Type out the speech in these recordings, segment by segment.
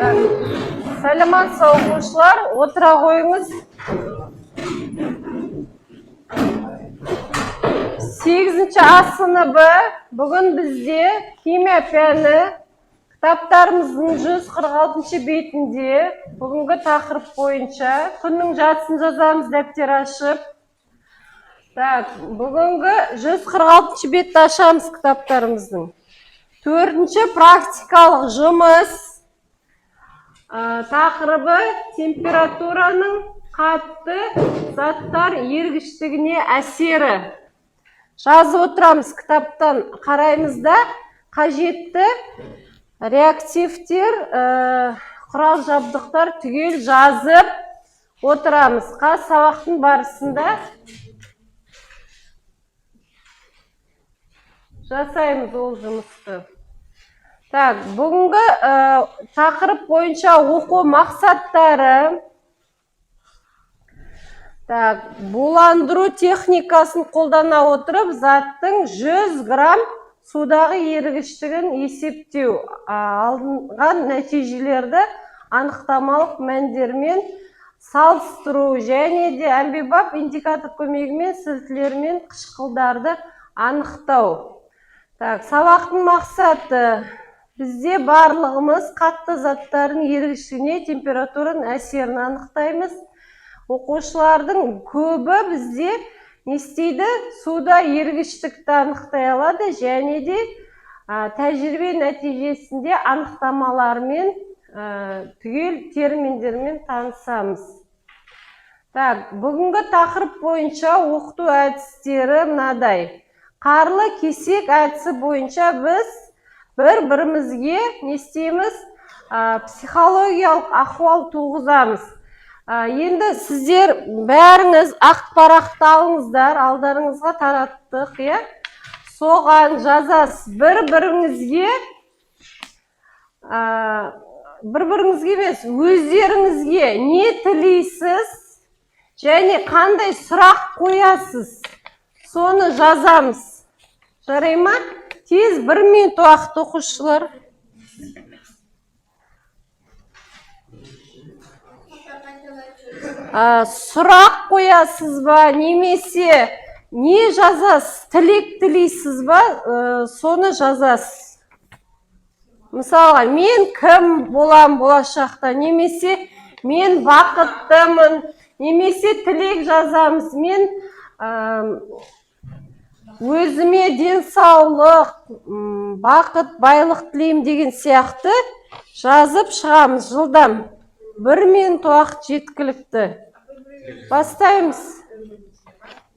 Саламатсыз оқушылар, отыра қойыңыз. 8-ші А сыныбы бүгін бізде химия пәні кітаптарымыздың 146-ші бетінде бүгінгі тақырып бойынша күннің жартысын жазамыз, дәптер ашып. Бүгінгі 146-ші бетті ашамыз кітаптарымыздың. 4-ші практикалық жұмыс. Тақырыбы температураның қатты заттар ергіштігіне әсері. Жазып отырамыз, кітаптан қараймыз да, қажетті реактивтер, құрал жабдықтар түгел жазып отырамыз. Сабақтың барысында жасаймыз ол жұмысты. Бүгінгі тақырып бойынша оқу мақсаттары. Буландыру техникасын қолдана отырып, заттың 100 грамм судағы ергіштігін есептеу. Алынған нәтижелерді анықтамалық мәндермен салыстыру және де әмбебап индикатор көмегімен сілтілер мен қышқылдарды анықтау. Сабақтың мақсаты: бізде барлығымыз қатты заттардың ергіштігіне температураның әсерін анықтаймыз. Оқушылардың көбі бізде не істейді? Суда ергіштікті анықтай алады және де тәжірибе нәтижесінде анықтамалармен түгел терминдермен танысамыз. Бүгінгі тақырып бойынша оқыту әдістері мынадай. Қарлы кесек әдісі бойынша біз бір-бірімізге не істейміз? Психологиялық ахуал туғызамыз. Енді сіздер бәріңіз ақ парақты алыңыздар, алдарыңызға тараттық, соған жазасыз. Бір-біріңізге емес, өздеріңізге не тілейсіз және қандай сұрақ қоясыз, соны жазамыз. Жарай ма? Тез 1 минут уақыт, оқушылар. Сұрақ қоясыз ба, немесе не жазасыз? Тілек тілейсіз ба, соны жазасыз. Мысалға, мен кім болам болашақта, немесе мен бақыттымын, немесе тілек жазамыз. Мен өзіме денсаулық, бақыт, байлық тілеймін деген сияқты жазып шығамыз. Жылдам 1 минут уақыт жеткілікті. Бастаймыз.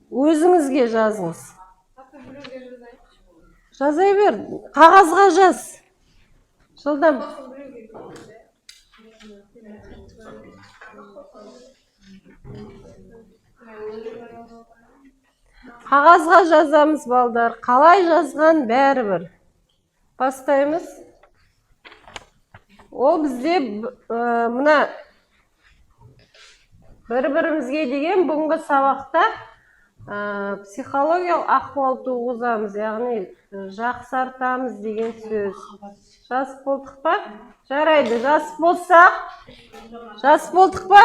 Өзіңізге жазыңыз. Жазай бер, қағазға жаз. Жылдам. Қағазға жазамыз, балдар. Қалай жазған бәрібір. Бастаймыз. Ол бізде мұна бір-бірімізге деген бүгінгі сабақта психологиялық ахуал туғызамыз, яғни жақсартамыз деген сөз. Жас болдық па? Жарайды, жас болсақ. Жас болдық па?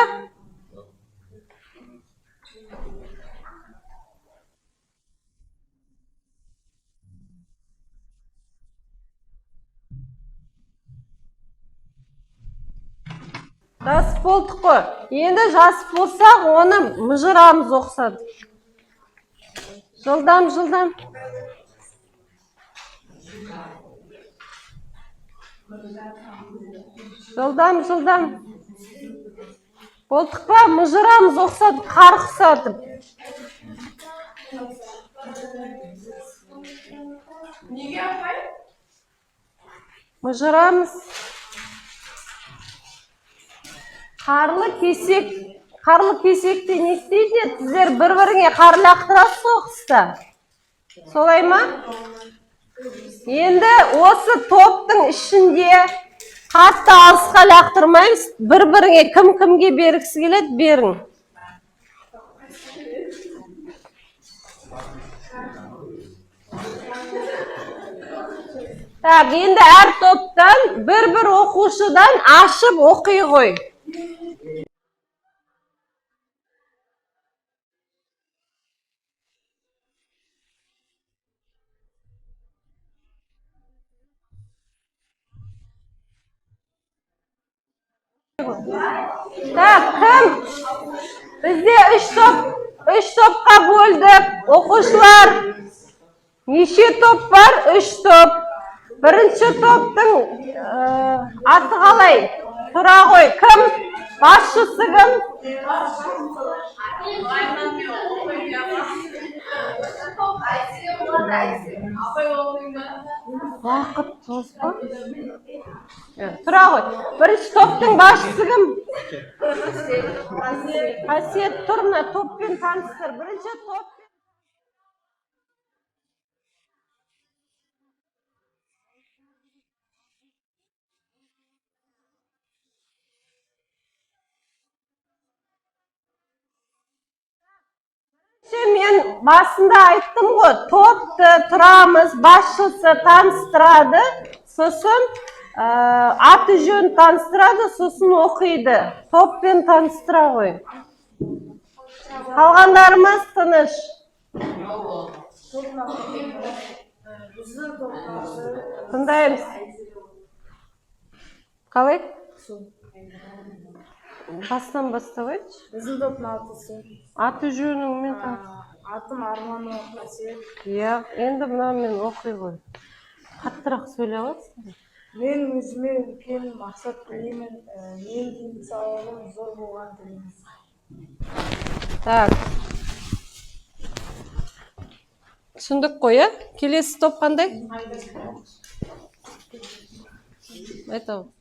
Жас болдық қой. Енді жас болсақ, оны мұжырамыз оқсады. Жылдам. Жылдам. Болдық па? Мұжырамыз оқсады, қарқысатып. Неге апай? Мұжырамыз. Қарлы кесекте не істейді? Сіздер бір-біріңе қар лақтырасыз оқыста. Солай ма? Енді осы топтың ішінде қатты алысқа лақтырмаймыз. Бір-біріңе кім-кімге бергісі келеді, берің. Так, енді әр топтан бір оқушыдан ашып оқи ғой. Так, кім? Бізде үш топқа бөлдік. Оқушылар, неше топ бар? 3 топ. Бірінші топтың аты қалай? Тұра ғой. Кім? Басшысы кім? Уақыт тозба. Тұра ғой. Бірінші топтың басшысы кім? Қасиет, тұр, мына топпен таныстыр. Бірінші топ. Мен басында айттым ғой, топты тұрамыз, басшысы таныстырады, сосын аты жөн таныстырады, сосын оқиды. Топпен таныстыра ғой. Қалғандарымыз тыныш. Тыңдаймыз. Қалай? Бастан бастабайшы. Біздің топтың атысы. Аты жөніңмен Атым Арман Қасиет. Иә, енді мына мен оқи ғой. Қаттырақ сөйлей аласың? Мен өзіме үлкен мақсат тілеймін. Мен денсаулығым зор болған тілеймін. Так. Түсіндік қой, ә? Келесі топ қандай? Айтау.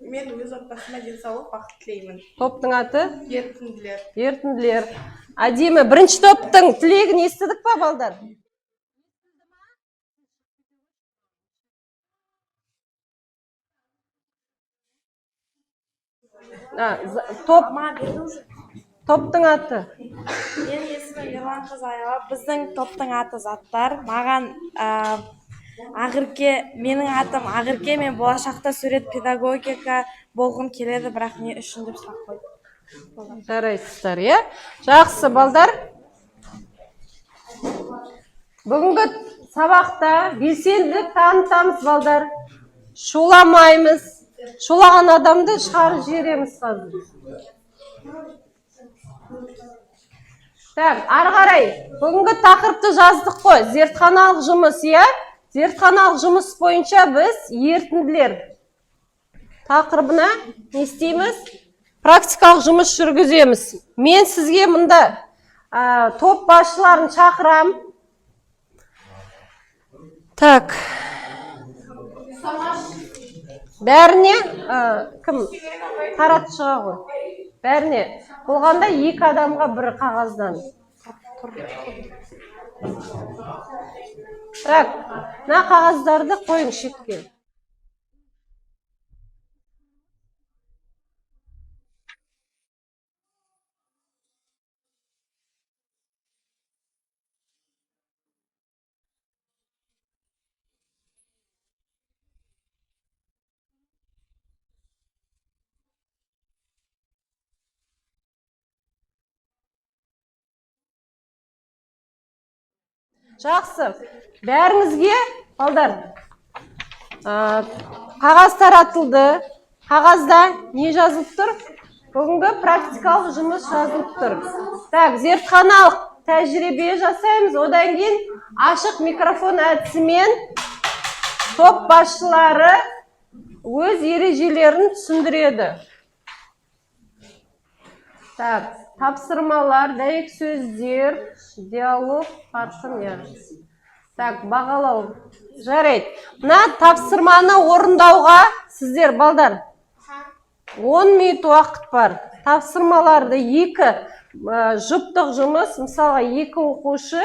Мен өз отбасыма денсаулық, бақыт тілеймін. Топтың аты? Ертінділер. Ертінділер. Әдемі, бірінші топтың тілегін естідік па, балдар? Топтың аты? Мен есімім Ерлан Қызайова. Біздің топтың аты Заттар. Маған менің атым Ақерке, мен болашақта сурет педагогика болғым келеді, бірақ не үшін деп сұрақ қойдым. Жарайсыздар, иә? Жақсы, балдар. Бүгінгі сабақта белсенділік танытамыз, балдар. Шуламаймыз. Шулаған адамды шығарып жібереміз қазір. Так, ары қарай. Бүгінгі тақырыпты жаздық қой. Зертханалық жұмыс, иә? Зертханалық жұмыс бойынша біз ертінділер тақырыбына не істейміз? Практикалық жұмыс жүргіземіз. Мен сізге мұнда топ басшыларын шақырам. Так. Бәріне кім? Таратшыға ғой. Бәріне. Болғанда 2 адамға бір қағаздан. Так, мына қағаздарды қойың шетке. Жақсы. Бәріңізге, балдар, қағаз таратылды. Қағазда не жазылып тұр? Бүгінгі практикалық жұмыс жазылып тұр. Так, зертханалық тәжірибе жасаймыз. Одан кейін ашық микрофон әдісімен топ басшылары өз ережелерін түсіндіреді. Так, тапсырмалар, дәйек сөздер, диалог, қарқын. Так, бағалау. Жарайды. Мына тапсырманы орындауға сіздер, балдар, 10 минут уақыт бар. Тапсырмаларды 2 жұптық жұмыс, мысалға 2 оқушы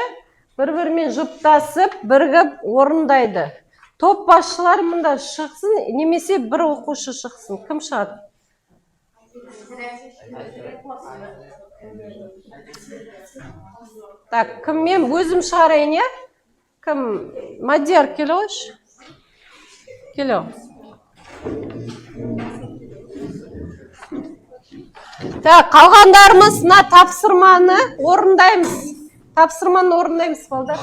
бір-бірімен жұптасып, бірігіп орындайды. Топ басшылар мұнда шықсын, немесе бір оқушы шықсын. Кім шығады? Так, кім мен өзім шығарайын, е? Кім? Мадияр, келе қойшы. Келе. Так, қалғандарымыз мына тапсырманы орындаймыз. Тапсырманы орындаймыз, балдар.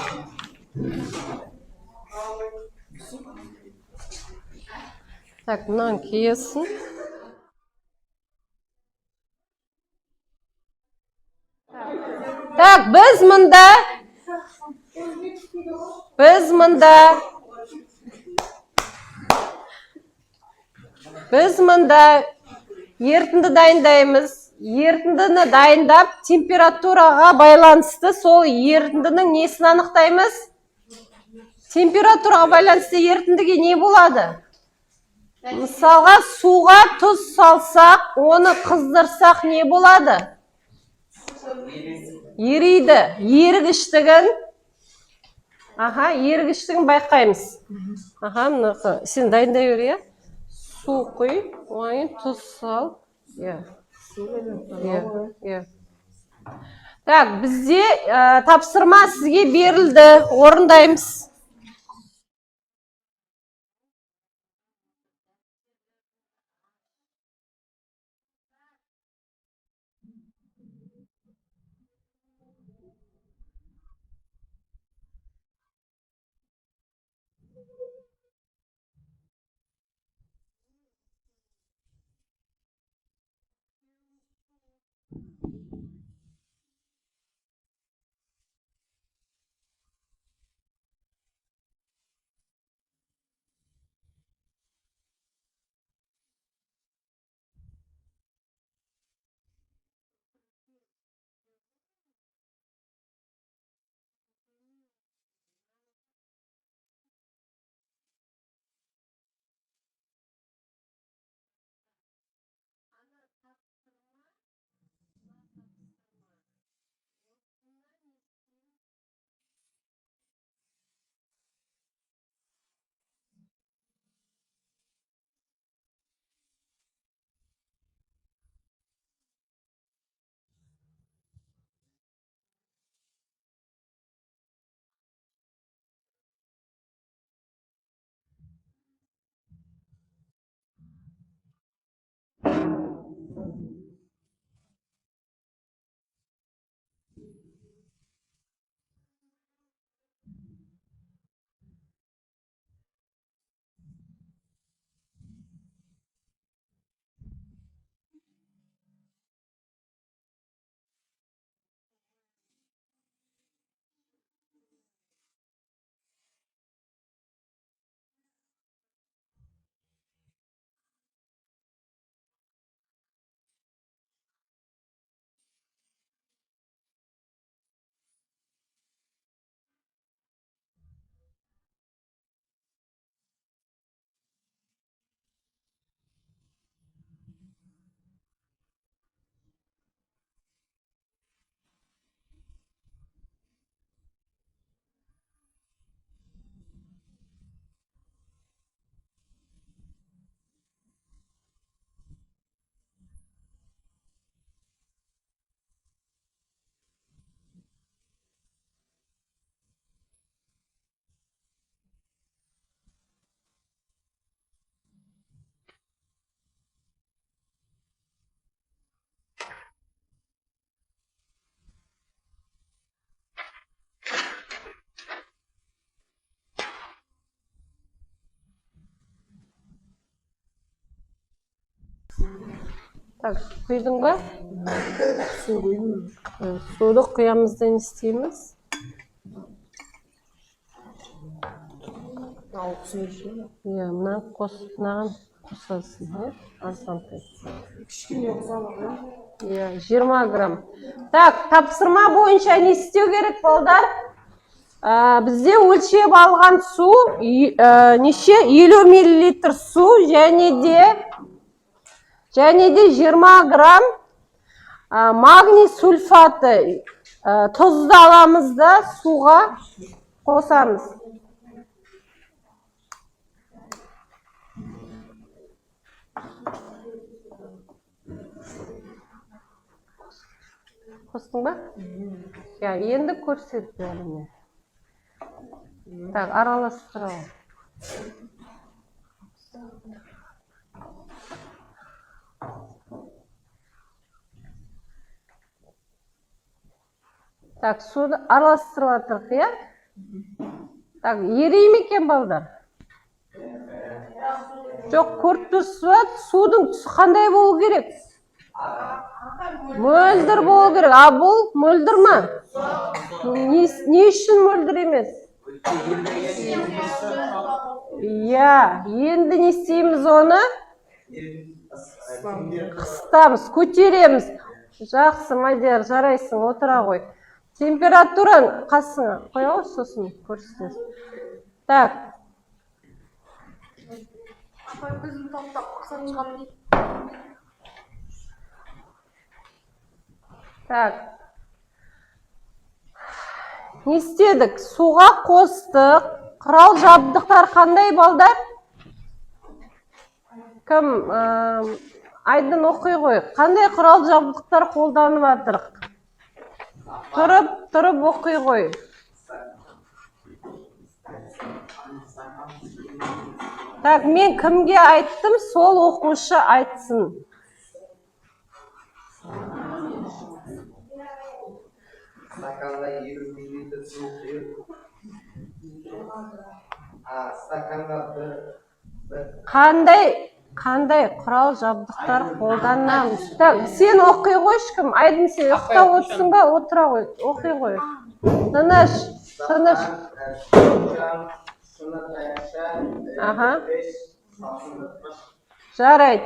Так, мынаны киесін. Так, біз мында ертінді дайындаймыз. Ертіндіні дайындап, температураға байланысты сол ертіндінің несін анықтаймыз? Температураға байланысты ертіндіге не болады? Мысалға, суға тұз салсақ, оны қыздырсақ не болады? Ериді. Ерігіштігін байқаймыз. Сен дайындай бер, е? Су құй, ойын тұз сал. Так, бізде тапсырма сізге берілді, орындаймыз. Так, құйдың ба? Су құйдың. Суды құямыздан істейміз. Мына қосынаған қосасың. Азғантай. Кішкене ұзамаға. 20 грамм. Так, тапсырма бойынша не істеу керек, балдар? Бізде өлшеп алған су, неше? 50 мл су, және де 20 грамм магний сульфаты тұзды аламыз да суға қосамыз. қостың ба? Я, енді көрсет бәріне. Так, араластырalım. Так, суды араластырып ya. Так, ерей ме екен балдар? Жоқ, көріп тұрсыз, судың түсі қандай болу керек? Мөлдір болу керек. А бұл мөлдір ма? Не үшін мөлдір емес? Я, енді не істейміз оны? Қыстамыз, көтереміз. Жақсы, Мадияр, жарайсың, отыра ғой. Температураны қасыңа қоя ғой, сосын көрсетесіз. Так. Так. Не істедік? Суға қостық. Құрал жабдықтар қандай балдар? Кім айдын оқи ғой. Қандай құрал жабдықтар қолданып жатырық? Тұрып оқи ғой. Так, мен кімге айттым, сол оқушы айтсын. Стаканда 20 мл су құйып. Стаканда қандай құрал жабдықтар қолданамыз? Так, сен оқи ғой ешкім. Айдын, сен ұйықтап отырсың ба? Отыра ғой, оқи ғой. Тыныш. Жарайды.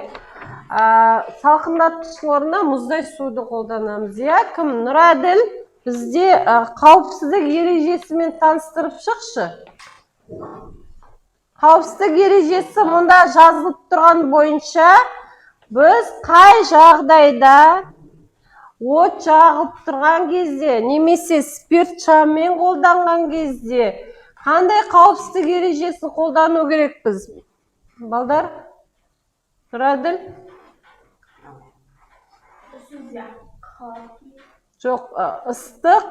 Салқындатқыш орнына мұздай суды қолданамыз. Кім? Нұраділ бізде қауіпсіздік ережесімен таныстырып шықшы. Қауіпсіздік ережесі мұнда жазылып тұрған бойынша біз қай жағдайда от жағып тұрған кезде немесе спирт шаммен қолданған кезде қандай қауіпсіздік ережесін қолдану керекпіз? Балдар? Нұраділ? Жоқ, ыстық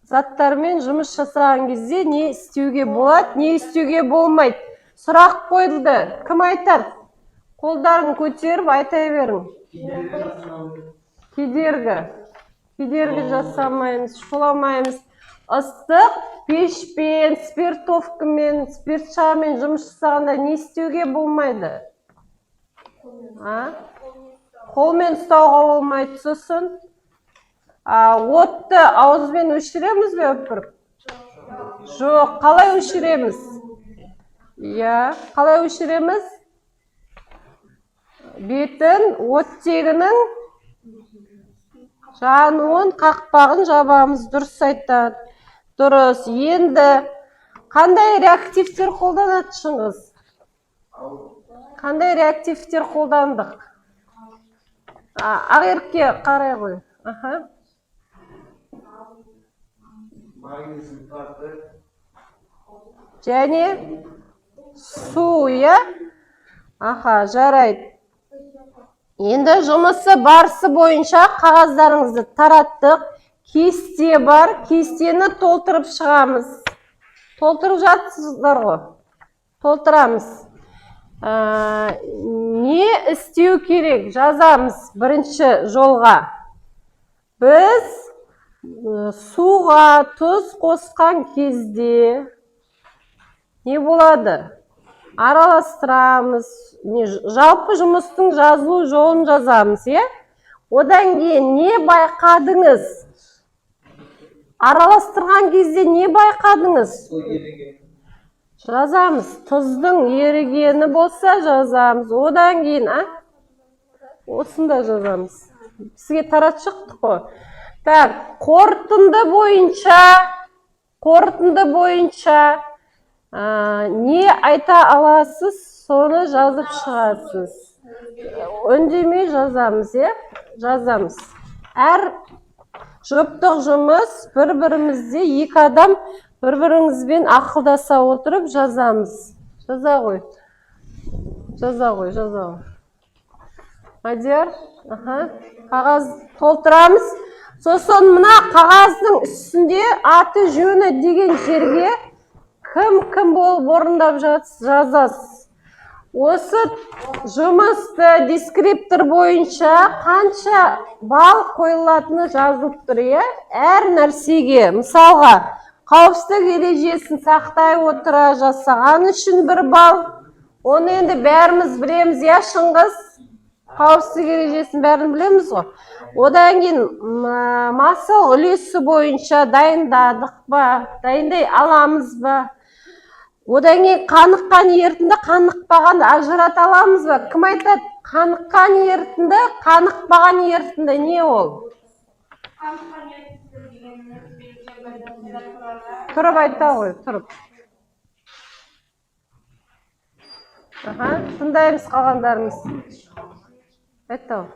заттармен жұмыс жасаған кезде не істеуге болады, не істеуге болмайды? Сұрақ қойылды. Кім айтар? Қолдарын көтеріп айта берің. Кедергі жасамаймыз, шуламаймыз. Ыстық пешпен, спиртовкамен, спирт шаммен жұмыс жасағанда не істеуге болмайды? Қолмен ұстауға болмайды. Сосын отты ауызбен өшіреміз бе өпіріп? Жоқ, қалай өшіреміз? Қалай өшіреміз? Бетін оттегінің жануын, қақпағын жабамыз. Дұрыс айтады. Дұрыс. Енді қандай реактивтер қолданады Шыңғыс? Қандай реактивтер қолдандық? Ақерке қарай ғой. Және су, жарайды. Енді жұмысы барысы бойынша қағаздарыңызды тараттық. Кесте бар, кестені толтырып шығамыз. Толтырып жатсыздар ғой. Толтырамыз. Не істеу керек? Жазамыз бірінші жолға. Біз суға тұз қосқан кезде не болады? Араластырамыз. Жалпы жұмыстың жазылу жолын жазамыз, Одан кейін не байқадыңыз? Араластырған кезде не байқадыңыз? Жазамыз. Тұздың ерігені болса жазамыз. Одан кейін, осында жазамыз. Сізге тарат шықтық қой. Так, қорытынды бойынша не айта аласыз, соны жазып шығасыз. Үндемей жазамыз, жазамыз. Әр жұптық жұмыс бір-бірімізде, екі адам бір-біріңізбен ақылдаса отырып жазамыз. Жаза ғой. Мадияр, қағаз толтырамыз. Сосын мына қағаздың үстінде аты жөні деген жерге кім болып орындап жазасыз. Осы жұмысты дескриптор бойынша қанша балл қойылатыны жазылып тұр, әр нәрсеге. Мысалға, қауіпсіздік ережесін сақтай отыра жасаған үшін 1 балл. Оны енді бәріміз білеміз, Шыңғыс? Қауіпсіздік ережесін бәрін білеміз ғой. Одан кейін масыл үлесі бойынша дайындадық ба, дайындай аламыз ба? Одан кейін қаныққан ерітінді қанықпаған ажырата аламыз ба? Кім айтады? Қаныққан ерітінді, қанықпаған ерітінді не ол? Тұрып айта ғой, тұрып. Тыңдаймыз қалғандарымыз. Айта ғой.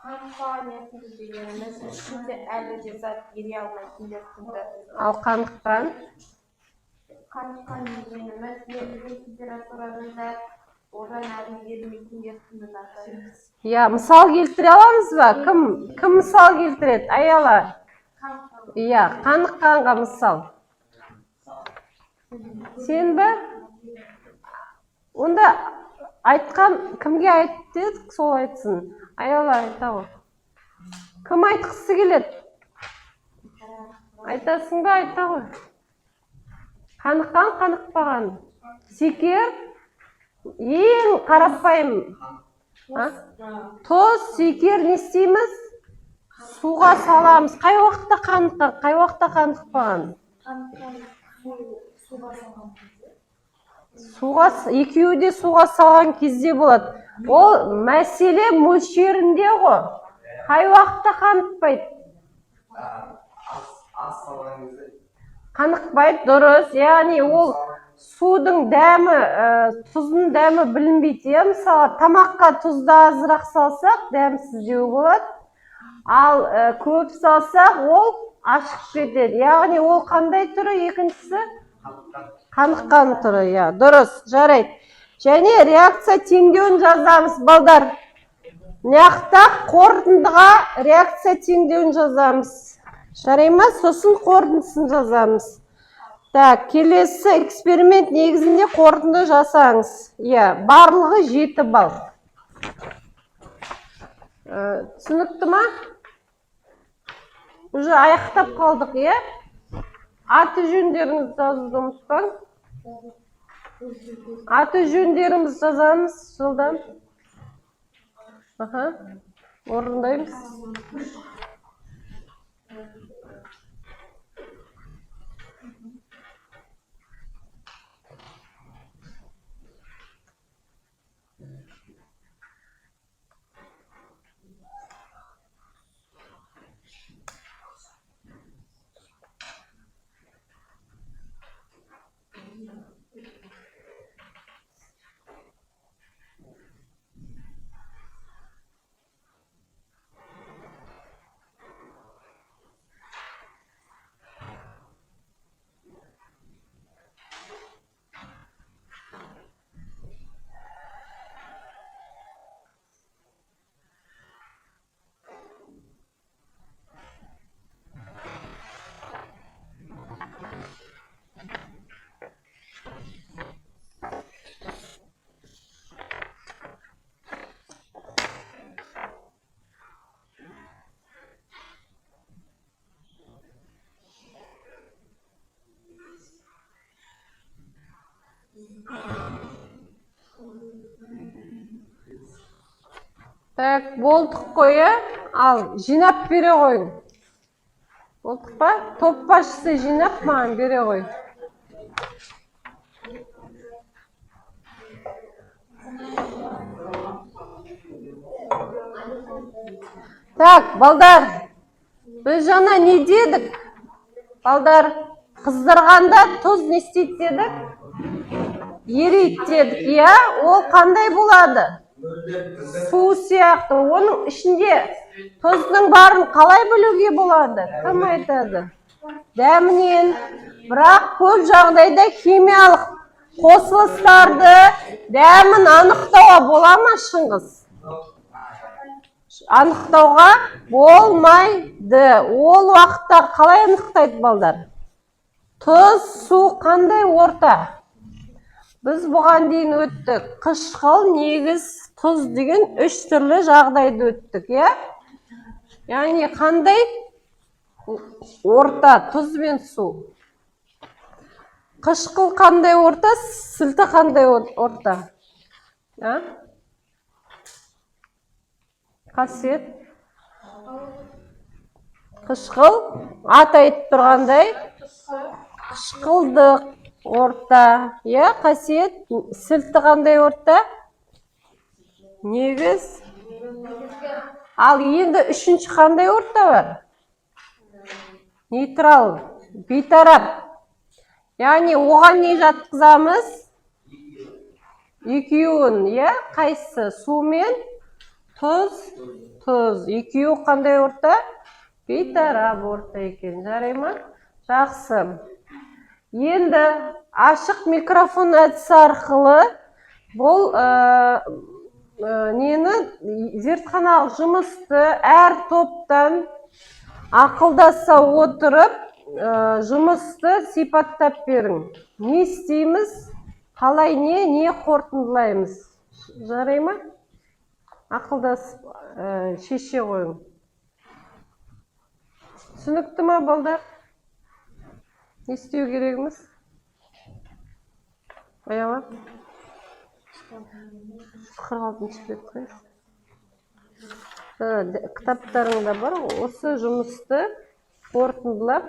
Қаныққан ерітінді дегеніміз ішінде әлі де зат ере алмайтын ерітінді. Ал қаныққан? Қаныққан дегеніміз ерітінді температурасында одан әрі ерімейтін ерітінді зат. Мысал келтіре аламыз ба? Кім мысал келтіреді? Аяла. Қаныққанға мысал. Сен бі? Онда айтқан кімге айтты, сол айтсын. Аяла айта ғой. Кім айтқысы келеді? Айтасың ба, айта ғой. Қаныққан, қанықпаған. Секер, ең қарапайым. Тоз, секер не істейміз? Суға саламыз. Қай уақытта қаныққан, қай уақытта қанықпаған? Екеуі де суға салған кезде болады. Ол мәселе мөлшерінде ғой. Қай уақытта қанықпайды? Қанықпайды, дұрыс. Яғни ол судың дәмі, тұздың дәмі білінбейді. Мысалы, тамаққа тұзды азырақ салсақ, дәмсіздеу болады. Ал көп салсақ, ол ашып кетеді. Яғни ол қандай түрі екіншісі? Қаныққан түрі, дұрыс, жарайды. Және реакция теңдеуін жазамыз, балдар. Мына қорытындыға реакция теңдеуін жазамыз. Жарай ма? Сосын қорытындысын жазамыз. Келесі эксперимент негізінде қорытынды жасаңыз. Барлығы 7 балл. Түсінікті ма? Уже аяқтап қалдық, Аты жөндеріңізді жазуды ұмытпаң. Аты жөндерімізді жазамыз жылдан. Орындаймыз. Болдық қой, ал жинап бере қойың. Болдық па? Топ басшысы жинап маған бере қой. Балдар, біз жаңа не дедік? Балдар, қыздырғанда тұз не істейді дедік? Ерейді дедік, ол қандай болады? Су сияқты. Оның ішінде тұздың барын қалай білуге болады? Кім айтады? Дәмінен. Бірақ көп жағдайда химиялық қосылыстарды дәмін анықтауға бола ма, Шыңғыс? анықтауға болмайды. Ол уақытта қалай анықтайды балдар? Тұз, су қандай орта? Біз бұған дейін өттік. Қышқыл, негіз, тұз деген 3 түрлі жағдайды өттік, е? Яғни қандай орта? Тұз бен су. Қышқыл қандай орта? Сілті қандай орта? Қасиет? Қышқыл, ат айтып тұрғандай, қышқылдық орта. Қасиет, сілті қандай орта? Негіз. Ал енді үшінші қандай орта бар? Нейтрал, бейтарап. Яғни оған не жатқызамыз? Екеуін, қайсы? Су мен тұз. Екеуі қандай орта? Бейтарап орта екен. Жарай ма? Жақсы. Енді ашық микрофон әдісі арқылы бұл зертханалық жұмысты әр топтан ақылдаса отырып жұмысты сипаттап берің. Не істейміз? Қалай не қорытындылаймыз? Жарай ма? Ақылдасып шеше қойың. Түсінікті ма, балдар? Не істеу керегіміз? Баяла? 46-шы бет қойыз. Кітаптарыңда бар, осы жұмысты қорытындылап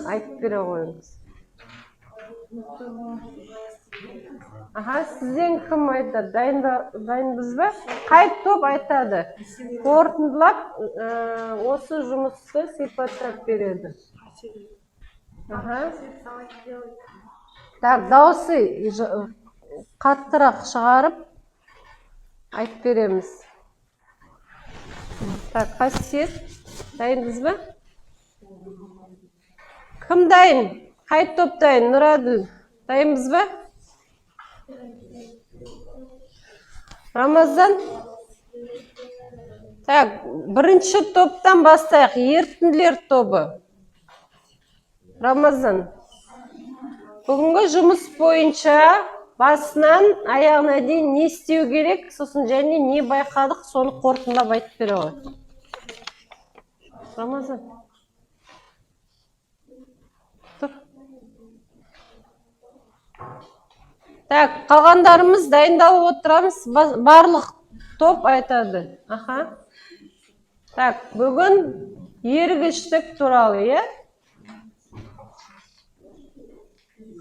айтып бере қойыңыз. Сізден кім айтады? Дайынбыз ба? Қай топ айтады? Қорытындылап осы жұмысты сипаттап береді. Дауысы қаттырақ шығарып айтып береміз. Қасиет, дайынбыз ба? Кім дайын? Қай топ дайын? Нұраділ, дайынбыз ба? Рамазан? Бірінші топтан бастайық, ертінділер тобы. Рамазан, бүгінгі жұмыс бойынша басынан аяғына дейін не істеу керек, сосын және не байқадық, соны қорытындылап айтып бере ғой. Рамазан. Тұр. Қалғандарымыз дайындалып отырамыз, барлық топ айтады. Бүгін ергіштік туралы, е?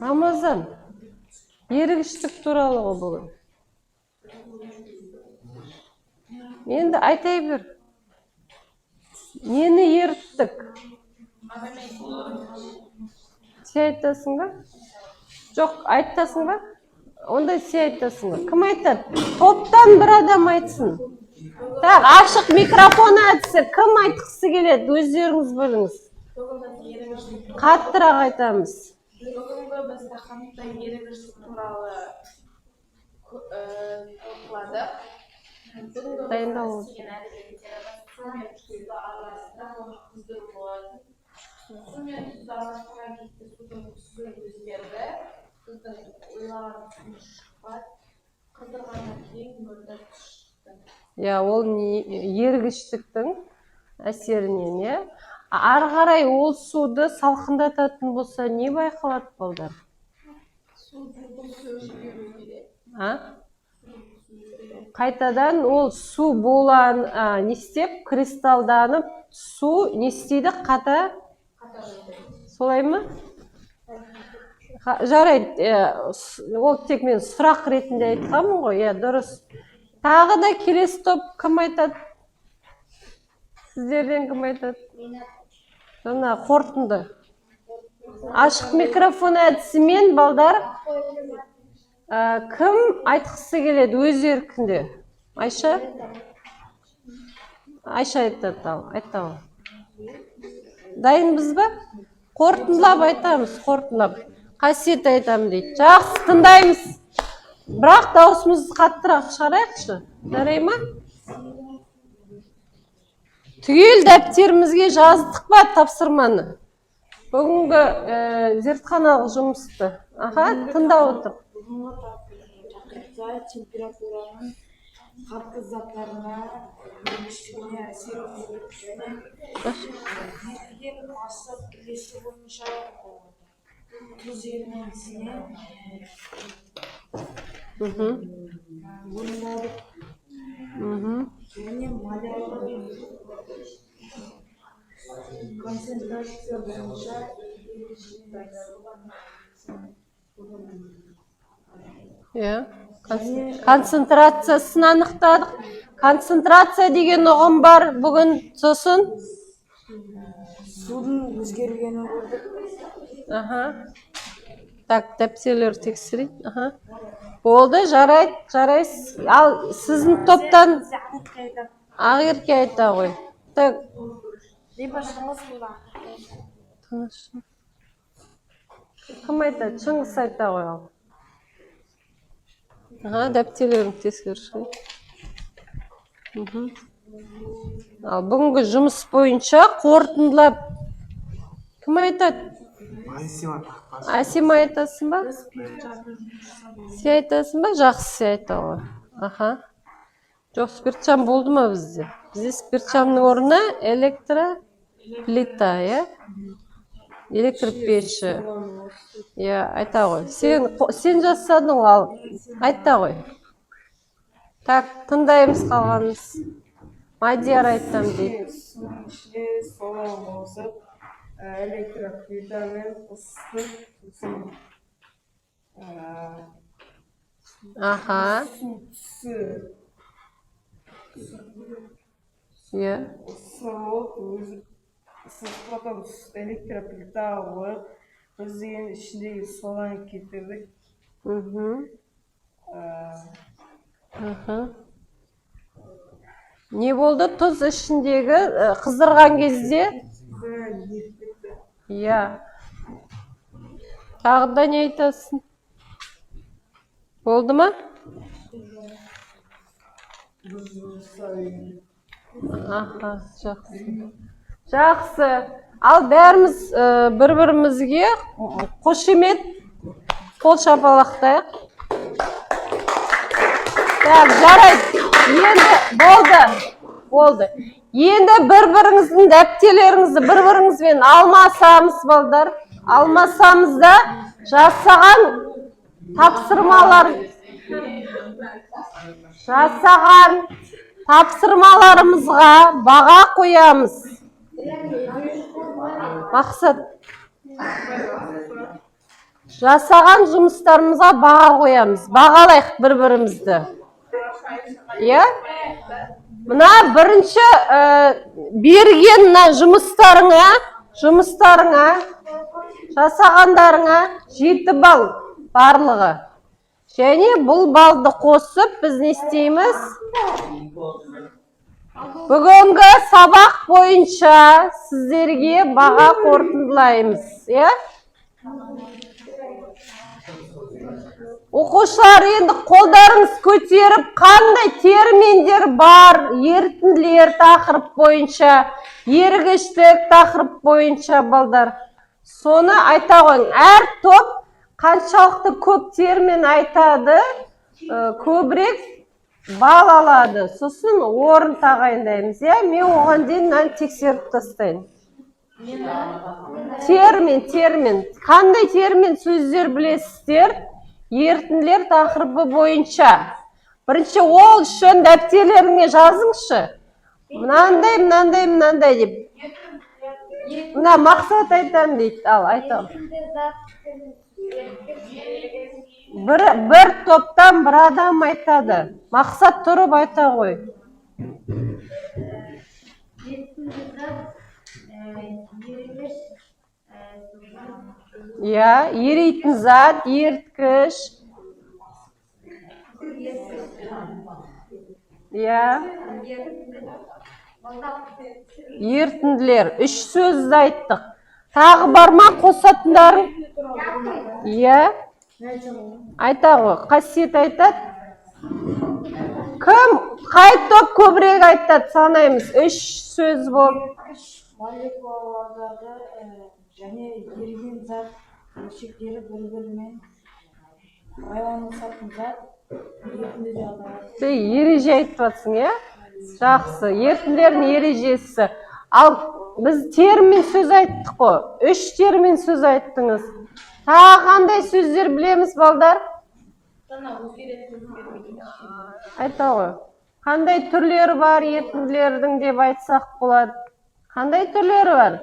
Рамазан, ергіштік туралы ғой бүгін. Енді айтай бер. Нені ерттік? Сен айтасың ба? Жоқ, айтасың ба? Онда сен айтасың ба? Кім айтады? Топтан бір адам айтсын. Ашық микрофон әдісі кім айтқысы келеді? Өздеріңіз біліңіз. Қаттырақ айтамыз. Бүгінгі біз тақырыпта ерігіштік туралы талқыладық. Дайындалу. Су мен тұзды араластырып, қыздыру болады. Су мен тұзды араластырған кезде судың түсі өзгерді. Тұздың ойлаған шықпады. Қыздырғаннан кейін мөлдір шықты. Ол ергіштіктің әсерінен, ары қарай ол суды салқындататын болса, не байқалады балдар? Қайтадан ол су болан, не істеп, кристалданып, су не істейді? Қата? Солай ма? Жарайды, ол тек мен сұрақ ретінде айтқанмын ғой, дұрыс. Тағы да келесі топ кім айтады? Сіздерден кім айтады? Жаңа қорытынды. Ашық микрофон әдісімен балдар кім айтқысы келеді өз еркінде? Айша? Айша айтады. Дайынбыз ба? Қорытындылап айтамыз, қорытындылап. Қасиет айтамын дейді. Жақсы, тыңдаймыз. Бірақ даусымызды қаттырақ шығарайықшы. Жарай ма? Түгел дәптерімізге жаздық па тапсырманы? Бүгінгі зертханалық жұмысты. Аха, тыңдап отыр. Бүгінгі тақырыпта температураның қатты заттарына өнгіштігіне әсер етеді және берілген астық үлесі бойынша тұз ерітіндісіне бөлінеді және малярлық концентрация бойынша Концентрациясын анықтадық. Концентрация деген ұғым бар бүгін. Сосын судың өзгергенін көрдік. Так, дәптерлер тексерейін. Болды, жарайсыз. Ал сіздің топтан Ақерке айта ғой. Так. Кім айтады? Шыңғыс айта ғой ал. Дәптерлерін тексерші. Ал бүгінгі жұмыс бойынша қорытындылап кім айтады? Асима айтасың ба? Сен айтасың ба? Жақсы сен айта ғой. Жоқ, спиртчан болды ма бізде? Бізде спиртчанның орнына электроплита, электропеші. Айта ғой. Сен жасадың ал. Айта ғой. Так, тыңдаймыз қалғанымыз. Мадияр айтам дейді. Ішінде солай болсып, электроплита мен ыстық сусын. Потом электроплита қойып, біз деген ішіндегі соланы кетірдік. Не болды? Тұз ішіндегі қыздырған кезде? Тағы да не айтасың? Болды ма? Жақсы. Ал бәріміз бір-бірімізге қошемет қол шапалақтайық. Так, жарайды. Енді болды. Енді бір-біріңіздің дәптерлеріңізді бір-біріңізбен алмасамыз, балдар. Алмасамыз да жасаған тапсырмаларымызға баға қоямыз. Мақсат. Жасаған жұмыстарымызға баға қоямыз. Бағалайық бір-бірімізді. Мына бірінші берген жұмыстарыңа, жасағандарыңа 7 балл барлығы. Және бұл балды қосып біз не істейміз? Бүгінгі сабақ бойынша сіздерге баға қорытындылаймыз. Оқушылар енді қолдарыңыз көтеріп, қандай терминдер бар, ерітінділер тақырып бойынша, ерігіштік тақырып бойынша балдар. Соны айта қойың. Әр топ қаншалықты көп термин айтады, көбірек бал алады. Сосын орын тағайындаймыз. Мен оған дейін тексеріп тастайын. Термин. Қандай термин сөздер білесіздер? Ерітінділер тақырыбы бойынша. Бірінші ол үшін дәптерлеріңе жазыңызшы. Мынандай деп. Мына мақсат айтам дейді. Ал, айтам. Бір топтан бір адам айтады. Мақсат тұрып айта ғой. Еритін зат, еріткіш. Ерітінділер. 3 сөзді айттық. Тағы бар ма қосатындарың? Айта ғой. Қасиет айтады. Кім қай топ көбірек айтады санаймыз? 3 сөз болып. Молекулалардағы және еріген зат бөлшектері бір-бірімен байланысатын зат ерітінді деп аталады. Сен ереже айтып жатсың, иә? Жақсы, ерітінділердің ережесі. Ал біз термин сөз айттық қой. 3 термин сөз айттыңыз. Тағы қандай сөздер білеміз, балдар? Айта ғой. Қандай түрлері бар ерітінділердің деп айтсақ болады? Қандай түрлері бар?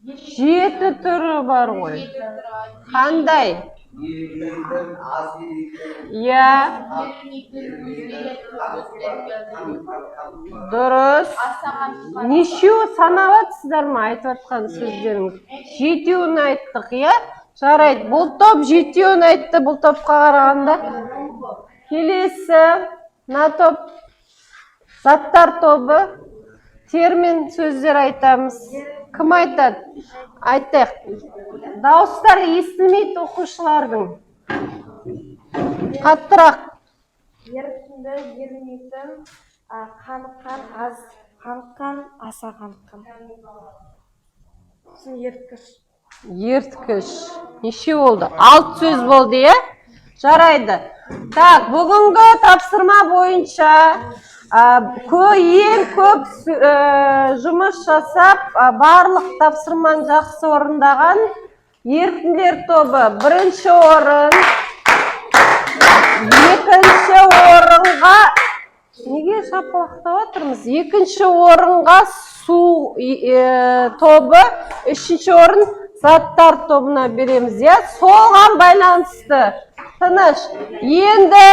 7 түрі бар ғой. Қандай? Ерімейтін, аз еритін, Иә, дұрыс. Нешеу санап жатсыздар ма айтып жатқан сөздеріңіз? 7-еуін айттық, иә? Жарайды. Бұл топ 7-еуін айтты, бұл топқа қарағанда. Келесі, мына топ заттар тобы. Термин сөздер айтамыз. Кім айтады? Айтайық. Дауыстар естілмейді оқушылардың. Қаттырақ. Ерітінді, ерімейтін, қаныққан, аз қаныққан, аса қаныққан. Сосын еріткіш. Ерткіш. Неше болды? 6 сөз болды, е? Жарайды. Так, бүгінгі тапсырма бойынша ең көп жұмыс жасап, барлық тапсырманы жақсы орындаған ерітінділер тобы 1-ші орын, 2-ші орынға, неге шапалақтап отырмыз? 2-ші орынға су тобы, 3-ші орын заттар тобына береміз, иә? Солған байланысты. Тыныш. Енді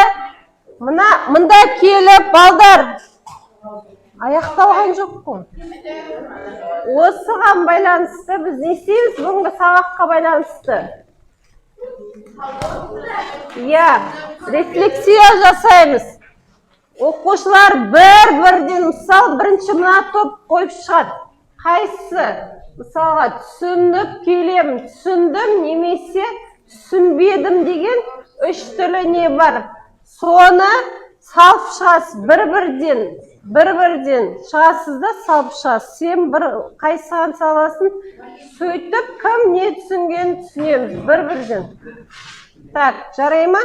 мында келіп, балдар, аяқталған жоқ қой. Осыған байланысты біз не істейміз? Бүгінгі сабаққа байланысты. Иә, рефлексия жасаймыз. Оқушылар бір-бірден, мысал, бірінші мына топ қойып шығады. Қайсы? Мысалға, түсініп келемін, түсіндім немесе түсінбедім деген 3 түрлі не бар. Соны салып шығасыз, бір-бірден шығасыз да салып шығасыз. Сен қайсыған саласын, сөйтіп кім не түсінген түсінеміз, бір-бірден. Так, жарай ма?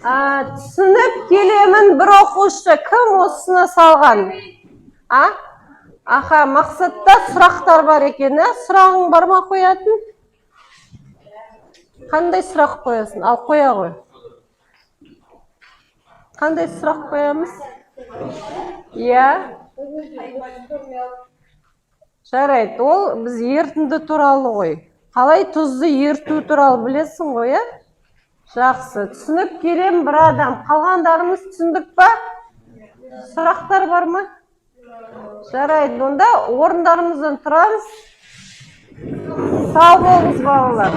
Түсініп келемін бір оқушы. Кім осыны салған? Аха, мақсатта сұрақтар бар екен, сұрағың бар ма қоятын? Қандай сұрақ қоясың? Ал қоя ғой. Қандай сұрақ қоямыз? Иә? Жарайды, ол біз ерітінді туралы ғой. Қалай тұзды еріту туралы білесің ғой, Жақсы, түсініп келем бір адам. Қалғандарымыз түсіндік па? Сұрақтар бар ма? Жарайды, онда орындарымыздан тұрамыз. Сау болыңыз балалар.